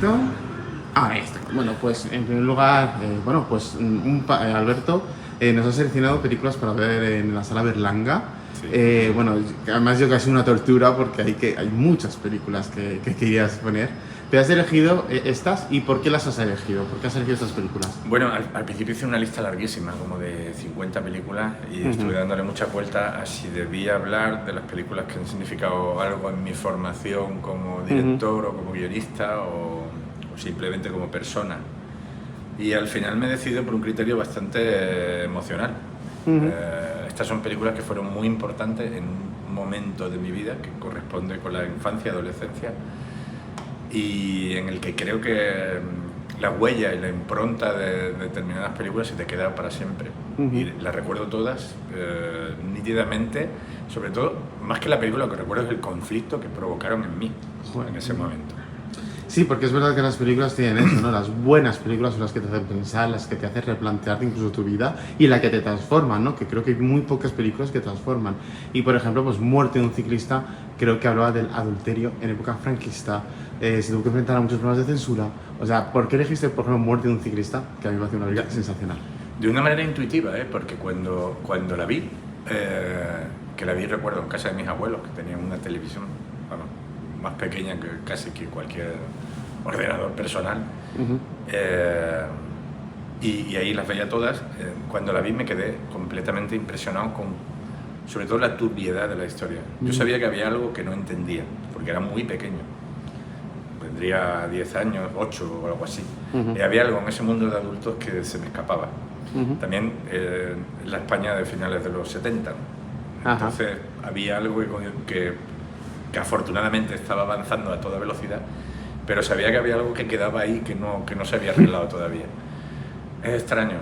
momentito. Ahí está. Bueno, pues en primer lugar, Alberto nos ha seleccionado películas para ver en la sala Berlanga. Sí. Bueno, además yo casi una tortura porque hay muchas películas que querías poner. Te has elegido estas, ¿y por qué las has elegido? ¿Por qué has elegido estas películas? Bueno, al principio hice una lista larguísima, como de 50 películas, y estuve dándole muchas vueltas a si debía hablar de las películas que han significado algo en mi formación como director o como guionista o simplemente como persona. Y al final me he decidido por un criterio bastante emocional. Estas son películas que fueron muy importantes en un momento de mi vida que corresponde con la infancia y adolescencia, y en el que creo que la huella y la impronta de determinadas películas se te queda para siempre. Y las recuerdo todas nítidamente, sobre todo, más que la película, lo que recuerdo es el conflicto que provocaron en mí en ese momento. Sí, porque es verdad que las películas tienen eso, ¿no? Las buenas películas son las que te hacen pensar, las que te hacen replantearte incluso tu vida y las que te transforman, ¿no? Que creo que hay muy pocas películas que transforman. Y por ejemplo, pues Muerte de un ciclista, creo que hablaba del adulterio en época franquista, se tuvo que enfrentar a muchos problemas de censura. O sea, ¿por qué elegiste, por ejemplo, Muerte de un ciclista? Que a mí me parece una película sensacional. De una manera intuitiva, porque cuando la vi, que la vi, recuerdo, en casa de mis abuelos, que tenían una televisión, bueno, más pequeña que casi que cualquier ordenador personal, y ahí las veía todas. Cuando la vi me quedé completamente impresionado con, sobre todo, la turbiedad de la historia. Yo sabía que había algo que no entendía, porque era muy pequeño, tendría 10 años, 8 o algo así, y había algo en ese mundo de adultos que se me escapaba. También en la España de finales de los 70, entonces había algo que afortunadamente estaba avanzando a toda velocidad, pero sabía que había algo que quedaba ahí que no se había arreglado todavía. Es extraño.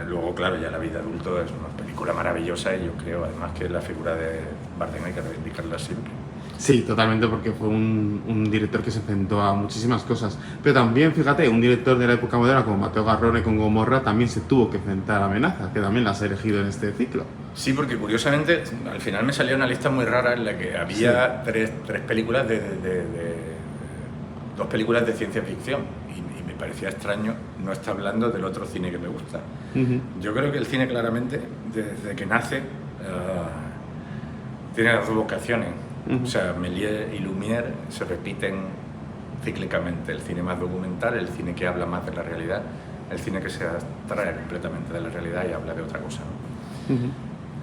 Luego, claro, ya La vida adulto es una película maravillosa, y yo creo además que la figura de Bardem hay que reivindicarla siempre. Sí, totalmente, porque fue un director que se enfrentó a muchísimas cosas. Pero también, fíjate, un director de la época moderna como Matteo Garrone con Gomorra también se tuvo que enfrentar a Amenaza, que también la has elegido en este ciclo. Sí, porque curiosamente al final me salió una lista muy rara en la que había tres películas dos películas de ciencia ficción, y me parecía extraño no estar hablando del otro cine que me gusta. Yo creo que el cine, claramente, desde que nace, tiene las dos vocaciones. O sea, Méliès y Lumière se repiten cíclicamente: el cine más documental, el cine que habla más de la realidad, el cine que se abstrae completamente de la realidad y habla de otra cosa, ¿no?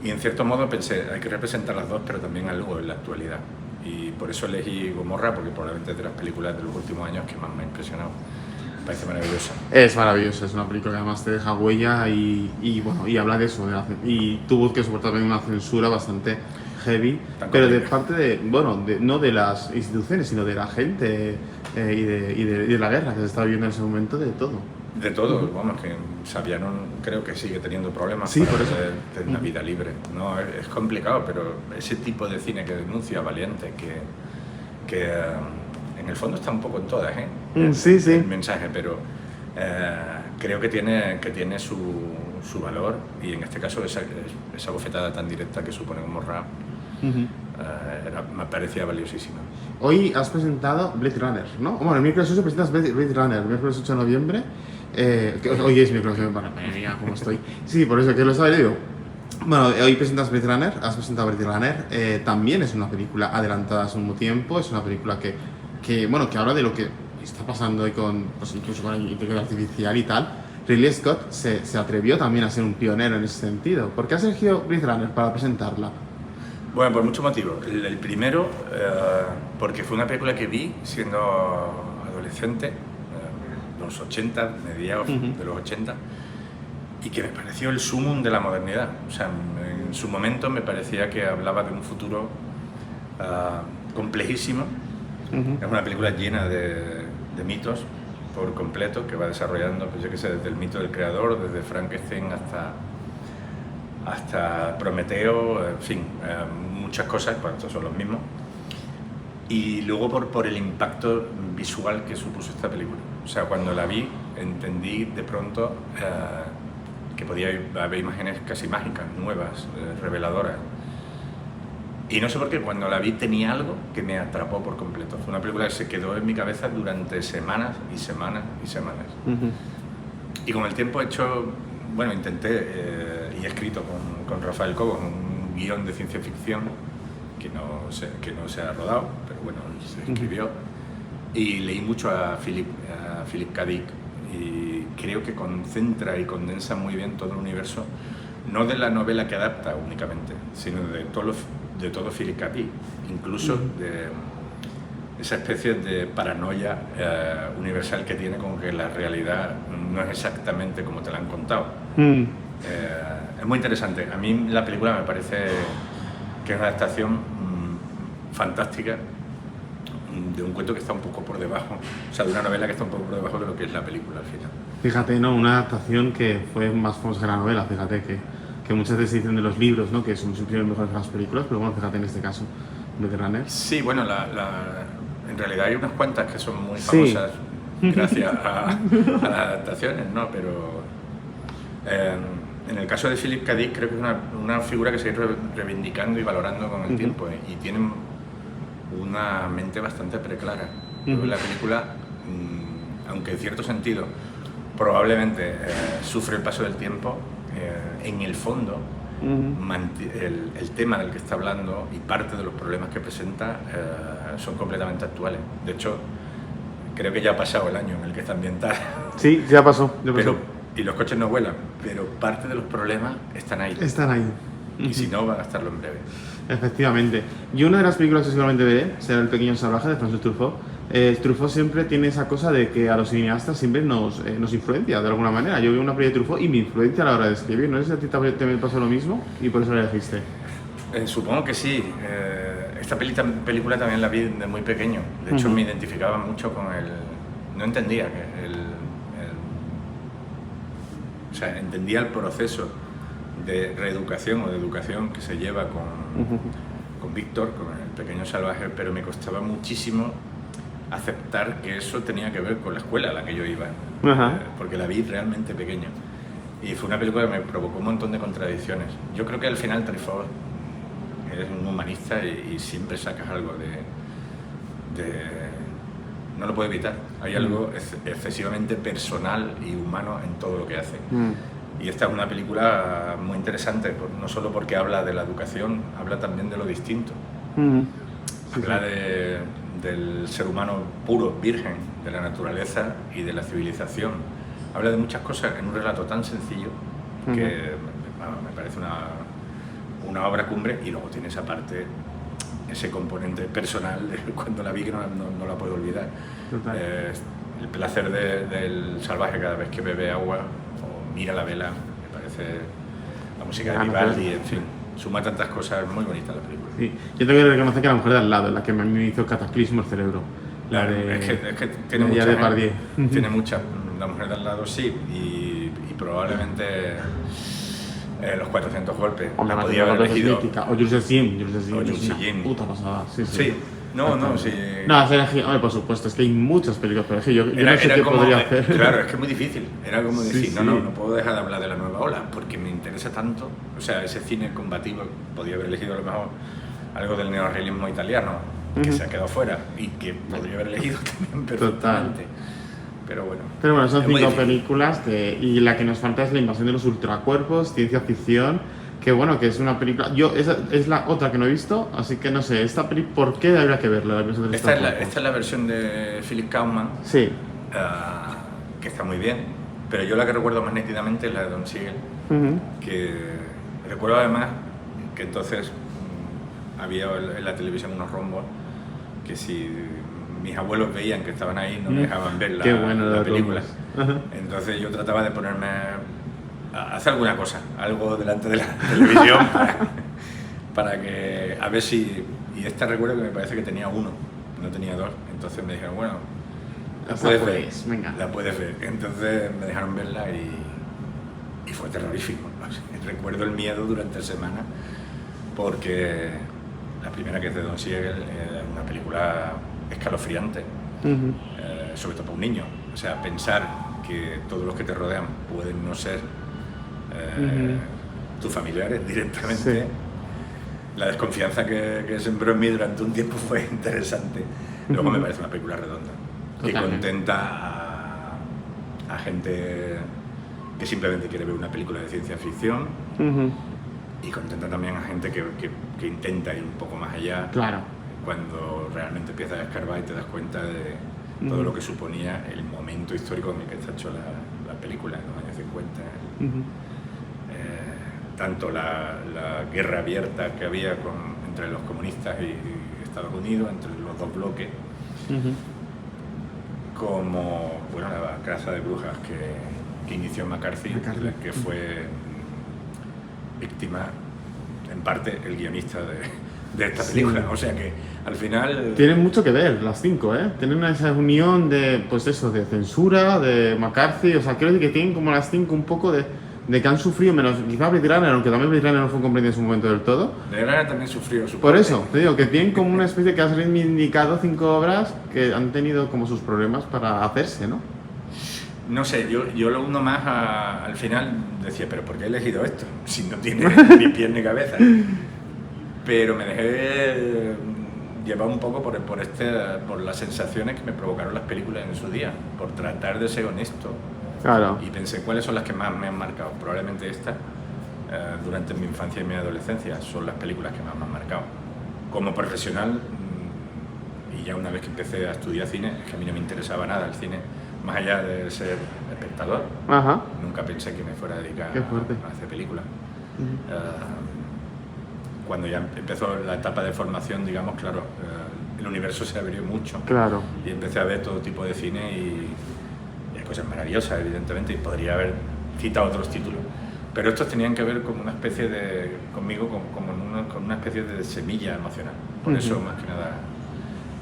Y en cierto modo pensé, hay que representar las dos, pero también algo en la actualidad. Y por eso elegí Gomorra, porque probablemente es de las películas de los últimos años que más me ha impresionado. Me parece maravillosa. Es maravilloso, es una película que además te deja huella y habla de eso. Y tuvo que soportar también una censura bastante heavy, pero de parte de, no de las instituciones, sino de la gente y de la guerra que se estaba viviendo en ese momento, de todo. De todo, vamos, que Saviano creo que sigue teniendo problemas para por tener una vida libre. No, es complicado, pero ese tipo de cine que denuncia, valiente, que en el fondo está un poco en todas, el mensaje, pero creo que tiene su valor, y en este caso esa bofetada tan directa que supone Gomorra me parecía valiosísima. Hoy has presentado Blade Runner, ¿no? Bueno, el miércoles 8 presentas Blade Runner, el miércoles 8 de noviembre. Hoy es miércoles, bueno, mira cómo estoy. Sí, por eso que lo estaba yo. Bueno, hoy presentas Blade Runner, has presentado Blade Runner. También es una película adelantada a su tiempo, es una película que habla de lo que está pasando hoy incluso con la inteligencia artificial y tal. Ridley Scott se atrevió también a ser un pionero en ese sentido. ¿Por qué has elegido Blade Runner para presentarla? Bueno, por muchos motivos. El primero, porque fue una película que vi siendo adolescente, los 80, mediados de los 80, y que me pareció el sumum de la modernidad. O sea, en su momento me parecía que hablaba de un futuro complejísimo. Es una película llena de mitos por completo, que va desarrollando, pues yo qué sé, desde el mito del creador, desde Frankenstein hasta Prometeo, en fin, muchas cosas, bueno, estos son los mismos. Y luego por el impacto visual que supuso esta película. O sea, cuando la vi, entendí de pronto que podía haber imágenes casi mágicas, nuevas, reveladoras. Y no sé por qué, cuando la vi tenía algo que me atrapó por completo. Fue una película que se quedó en mi cabeza durante semanas y semanas y semanas. Y con el tiempo he hecho, bueno, intenté y he escrito con Rafael Cobos un guión de ciencia ficción que no se ha rodado, pero bueno, se escribió. Y leí mucho a Philip K. Dick y creo que concentra y condensa muy bien todo el universo, no de la novela que adapta únicamente, sino de todo Philip K. Dick, incluso de esa especie de paranoia universal que tiene con que la realidad no es exactamente como te la han contado. Es muy interesante. A mí la película me parece que es una adaptación fantástica de un cuento que está un poco por debajo, o sea, de una novela que está un poco por debajo de lo que es la película al final. Fíjate, ¿no? Una adaptación que fue más famosa que la novela, fíjate, que muchas veces dicen de los libros, ¿no? Que son superiores mejores que las películas, pero bueno, fíjate en este caso, Blade Runner. Sí, bueno, en realidad hay unas cuantas que son muy famosas gracias a las adaptaciones, ¿no? Pero en el caso de Philip K. Dick creo que es una figura que se ha ido reivindicando y valorando con el tiempo, y tiene una mente bastante preclara. La película, aunque en cierto sentido probablemente sufre el paso del tiempo, en el fondo el tema del que está hablando y parte de los problemas que presenta son completamente actuales. De hecho, creo que ya ha pasado el año en el que está ambientada. Sí, ya pasó. Y los coches no vuelan, pero parte de los problemas están ahí. Están ahí. Y si no, van a estarlo en breve. Efectivamente. Y una de las películas que seguramente veré será El pequeño salvaje de François Truffaut. Truffaut siempre tiene esa cosa de que a los cineastas siempre nos influencia de alguna manera. Yo veo una película de Truffaut y me influencia a la hora de escribir. No sé si a ti te me pasó lo mismo y por eso la elegiste. Supongo que sí. Esta película también la vi de muy pequeño. De hecho, me identificaba mucho con el... No entendía que o sea, entendía el proceso de reeducación o de educación que se lleva con Víctor, con el pequeño salvaje, pero me costaba muchísimo aceptar que eso tenía que ver con la escuela a la que yo iba, porque la vi realmente pequeño. Y fue una película que me provocó un montón de contradicciones. Yo creo que al final Truffaut es un humanista y siempre sacas algo no lo puede evitar. Hay algo excesivamente personal y humano en todo lo que hace. Y esta es una película muy interesante, no solo porque habla de la educación, habla también de lo distinto. Habla del ser humano puro, virgen, de la naturaleza y de la civilización. Habla de muchas cosas en un relato tan sencillo que me parece una obra cumbre, y luego tiene esa parte, ese componente personal de cuando la vi que no la puedo olvidar. El placer del salvaje cada vez que bebe agua o mira la vela, me parece la música de Vivaldi, en fin, suma tantas cosas, muy bonitas la película. Sí. Yo tengo que reconocer que la mujer de al lado es la que me hizo cataclismo el cerebro. Es que tiene muchas, la mujer de al lado sí, y probablemente los 400 golpes. Hombre, la podía haber elegido. O Jules Jim. Puta pasada. Sí. Sí. No, sí. No, por supuesto, es que hay muchas películas, pero es que yo no sé qué podría hacer. Claro, es que es muy difícil. Era como decir, no puedo dejar de hablar de la nueva ola, porque me interesa tanto. O sea, ese cine combativo, podía haber elegido a lo mejor algo del neorrealismo italiano, que se ha quedado fuera, y que podría haber elegido también perfectamente. Pero bueno, son 5 películas y la que nos falta es La invasión de los ultracuerpos, ciencia ficción, que bueno, que es una película... Esa es la otra que no he visto, así que no sé, esta película, ¿por qué habría que verla? Esta es la versión de Philip Kaufman, sí. Que está muy bien, pero yo la que recuerdo más nítidamente es la de Don Siegel, que recuerdo además que entonces había en la televisión unos rombos que si mis abuelos veían que estaban ahí no me dejaban ver la película. Entonces yo trataba de ponerme a hacer alguna cosa, algo delante de la televisión para que, a ver si... Y esta recuerdo que me parece que tenía 1, no tenía 2, entonces me dijeron, bueno, la puedes ver. Entonces me dejaron verla y fue terrorífico. Recuerdo el miedo durante semanas, porque la primera, que es de Don Siegel, es una película escalofriante, sobre todo para un niño. O sea, pensar que todos los que te rodean pueden no ser tus familiares directamente, la desconfianza que sembró en mí durante un tiempo fue interesante. Luego me parece una película redonda, que Totalmente. contenta a gente que simplemente quiere ver una película de ciencia ficción y contenta también a gente que intenta ir un poco más allá. Claro. Cuando realmente empiezas a escarbar y te das cuenta de todo lo que suponía el momento histórico en el que está hecho la película, en los años 50. Tanto la guerra abierta que había entre los comunistas y Estados Unidos, entre los dos bloques, como bueno, la caza de brujas que inició McCarthy, que fue víctima, en parte, el guionista de esta película. O sea que al final tienen mucho que ver las 5, ¿eh? Tienen esa unión de, pues eso, de censura, de McCarthy, o sea, creo que tienen como las 5 un poco de que han sufrido menos, quizá Blade Runner, aunque también Blade Runner no fue comprendido en su momento del todo. Blade Runner también sufrió su Por parte. eso, te digo, que tienen como una especie que ha reivindicado 5 obras que han tenido como sus problemas para hacerse, ¿no? No sé, yo lo uno más al final decía, pero ¿por qué he elegido esto? Si no tiene ni pies ni cabeza. Pero me dejé llevar un poco por las sensaciones que me provocaron las películas en su día, por tratar de ser honesto. Claro. Y pensé, ¿cuáles son las que más me han marcado? Probablemente estas, durante mi infancia y mi adolescencia, son las películas que más me han marcado. Como profesional, y ya una vez que empecé a estudiar cine, es que a mí no me interesaba nada el cine, más allá de ser espectador. Ajá. Nunca pensé que me fuera a dedicar a hacer películas. Cuando ya empezó la etapa de formación, digamos, claro, el universo se abrió mucho. Claro. Y empecé a ver todo tipo de cine y hay cosas maravillosas, evidentemente, y podría haber citado otros títulos. Pero estos tenían que ver con una especie de, conmigo, con una especie de semilla emocional. Por eso, más que nada,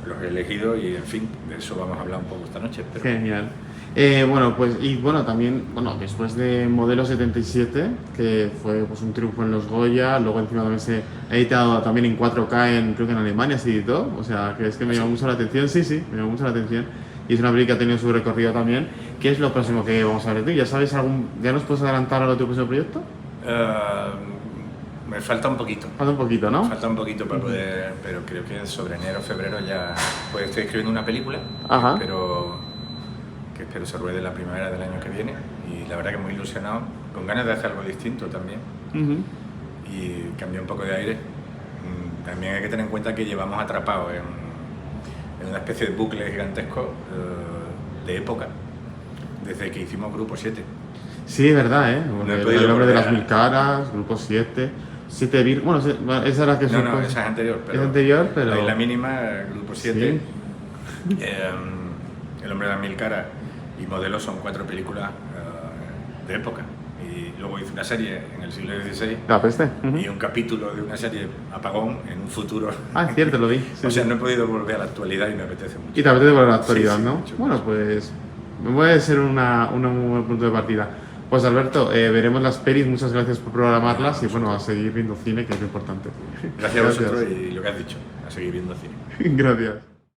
los he elegido y, en fin, de eso vamos a hablar un poco esta noche. Pero... Genial. Bueno, pues, y bueno, también, bueno, después de Modelo 77, que fue pues un triunfo en los Goya, luego encima también se ha editado también en 4K, creo que en Alemania se editó, o sea, que es que me llamó mucho la atención, sí, me llamó mucho la atención. Y es una película que ha tenido su recorrido también. ¿Qué es lo próximo que vamos a ver de ti? ¿Ya sabes ya nos puedes adelantar algo de tu próximo proyecto? Me falta un poquito. Falta un poquito, ¿no? Falta un poquito para poder, pero creo que sobre enero o febrero ya pues estoy escribiendo una película. Ajá. Que espero se ruede la primavera del año que viene y la verdad que muy ilusionado, con ganas de hacer algo distinto también y cambiar un poco de aire. También hay que tener en cuenta que llevamos atrapados en una especie de bucle gigantesco de época, desde que hicimos Grupo 7. Sí, es verdad, ¿eh? No El hombre de las 1000 caras, Grupo 7, 7 vir... Bueno, esa era la que... No, esa es anterior. Es anterior, pero... La Isla Mínima, Grupo 7, sí. El hombre de las 1000 caras y Modelo son 4 películas de época. Y luego hice una serie en el siglo XVI. La peste. Y un capítulo de una serie Apagón en un futuro. Ah, es cierto, lo vi. Sí, o sea, no he podido volver a la actualidad y me apetece mucho. Y te apetece volver a la actualidad, sí, ¿no? Mucho. Bueno, pues puede ser un muy buen punto de partida. Pues Alberto, veremos las pelis, muchas gracias por programarlas y bueno, a seguir viendo cine, que es lo importante. Gracias a vosotros y lo que has dicho, a seguir viendo cine. Gracias.